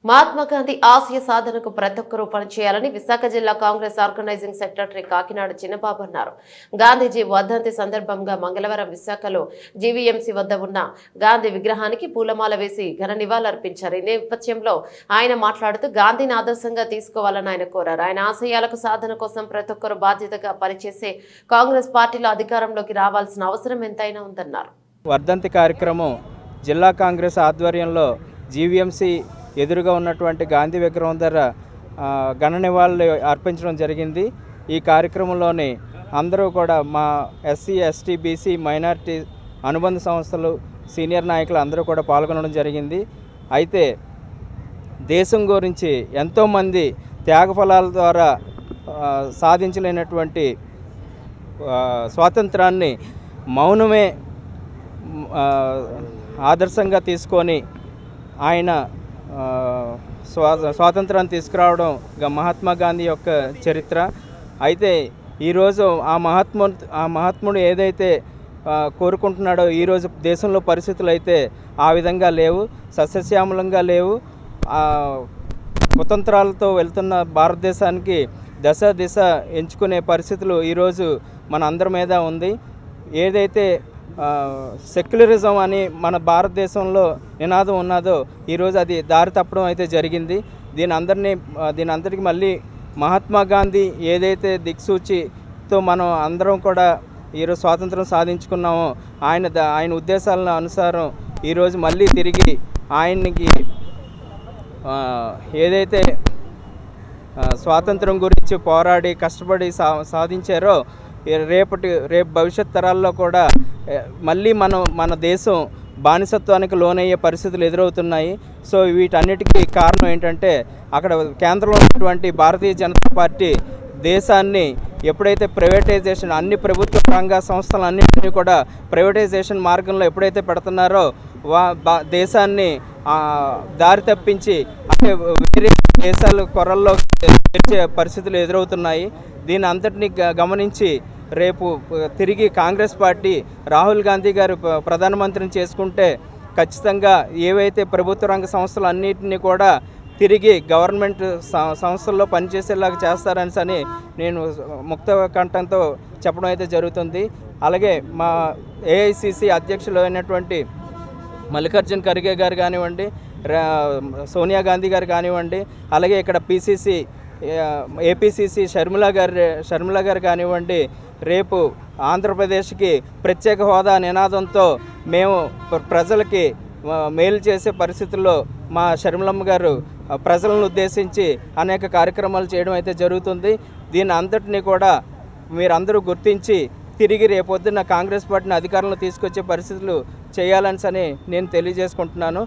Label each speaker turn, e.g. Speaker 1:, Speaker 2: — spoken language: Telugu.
Speaker 1: మహాత్మా గాంధీ ఆశయ సాధనకు ప్రతి ఒక్కరూ పనిచేయాలని విశాఖ జిల్లా కాంగ్రెస్ ఆర్గనైజింగ్ సెక్రటరీ కాకినాడ చిన్నబాబు అన్నారు. గాంధీజీ వర్ధంతి సందర్భంగా మంగళవారం విశాఖలో జీవీఎంసీ వద్ద ఉన్న గాంధీ విగ్రహానికి పూలమాల వేసి ఘన నివాళులర్పించారు. ఈ నేపథ్యంలో ఆయన మాట్లాడుతూ గాంధీని ఆదర్శంగా తీసుకోవాలని ఆయన కోరారు. ఆయన ఆశయాలకు సాధన కోసం ప్రతి ఒక్కరూ బాధ్యతగా పనిచేసే కాంగ్రెస్ పార్టీలో అధికారంలోకి రావాల్సిన అవసరం ఎంతైనా ఉందన్నారు.
Speaker 2: వర్ధంతి కార్యక్రమం జిల్లా కాంగ్రెస్ ఆధ్వర్యంలో జీవీఎంసీ ఎదురుగా ఉన్నటువంటి గాంధీ విగ్రహం దగ్గర ఘన నివాళులు అర్పించడం జరిగింది. ఈ కార్యక్రమంలోని అందరూ కూడా మా ఎస్సీ, ఎస్టీ, బీసీ, మైనారిటీ అనుబంధ సంస్థలు సీనియర్ నాయకులు అందరూ కూడా పాల్గొనడం జరిగింది. అయితే దేశం గురించి ఎంతోమంది త్యాగఫలాల ద్వారా సాధించలేనటువంటి స్వాతంత్రాన్ని మౌనమే ఆదర్శంగా తీసుకొని ఆయన స్వాతంత్రాన్ని తీసుకురావడం మహాత్మా గాంధీ యొక్క చరిత్ర. అయితే ఈరోజు ఆ మహాత్ముడు ఏదైతే కోరుకుంటున్నాడో ఈరోజు దేశంలో పరిస్థితులు అయితే ఆ విధంగా లేవు, సస్యశ్యామలంగా లేవు. కుతంత్రాలతో వెళ్తున్న భారతదేశానికి దశ దిశ ఎంచుకునే పరిస్థితులు ఈరోజు మన అందరి మీద ఉంది. ఏదైతే సెక్యులరిజం అని మన భారతదేశంలో నినాదం ఉన్నదో ఈరోజు అది దారి తప్పడం అయితే జరిగింది. దీని అందరికీ మళ్ళీ మహాత్మా గాంధీ ఏదైతే దిక్సూచితో మనం అందరం కూడా ఈరోజు స్వాతంత్రం సాధించుకున్నామో ఆయన ఉద్దేశాల అనుసారం ఈరోజు మళ్ళీ తిరిగి ఆయనకి ఏదైతే స్వాతంత్రం గురించి పోరాడి కష్టపడి సాధించారో రేపు భవిష్యత్ తరాల్లో కూడా మళ్ళీ మన దేశం బానిసత్వానికి లోనయ్యే పరిస్థితులు ఎదురవుతున్నాయి. సో వీటన్నిటికీ కారణం ఏంటంటే అక్కడ కేంద్రంలో ఉన్నటువంటి భారతీయ జనతా పార్టీ దేశాన్ని ఎప్పుడైతే ప్రైవేటైజేషన్ అన్ని ప్రభుత్వ రంగ సంస్థలన్నింటినీ కూడా ప్రైవేటైజేషన్ మార్గంలో ఎప్పుడైతే పెడుతున్నారో దేశాన్ని దారి తప్పించి అంటే వేరే దేశాల కొరల్లో తెచ్చే పరిస్థితులు ఎదురవుతున్నాయి. దీని అంతటిని గమనించి రేపు తిరిగి కాంగ్రెస్ పార్టీ రాహుల్ గాంధీ గారు ప్రధానమంత్రిని చేసుకుంటే ఖచ్చితంగా ఏవైతే ప్రభుత్వ రంగ సంస్థలు అన్నింటినీ కూడా తిరిగి గవర్నమెంట్ సంస్థల్లో పనిచేసేలాగా చేస్తారని నేను ముక్త కంఠంతో చెప్పడం అయితే జరుగుతుంది. అలాగే మా ఏఐసిసి అధ్యక్షులు అయినటువంటి మల్లికార్జున్ ఖర్గే గారు కానివ్వండి, సోనియా గాంధీ గారు కానివ్వండి, అలాగే ఇక్కడ పిసిసి ఏపీసీసీ షర్మిల గారు కానివ్వండి, రేపు ఆంధ్రప్రదేశ్కి ప్రత్యేక హోదా నినాదంతో మేము ప్రజలకి మేలు చేసే పరిస్థితుల్లో మా షర్మిలమ్మ గారు ప్రజలను ఉద్దేశించి అనేక కార్యక్రమాలు చేయడం అయితే జరుగుతుంది. దీని అంతటినీ కూడా మీరందరూ గుర్తించి తిరిగి రేపొద్దున కాంగ్రెస్ పార్టీని అధికారంలో తీసుకొచ్చే పరిస్థితులు చేయాలని నేను తెలియజేసుకుంటున్నాను.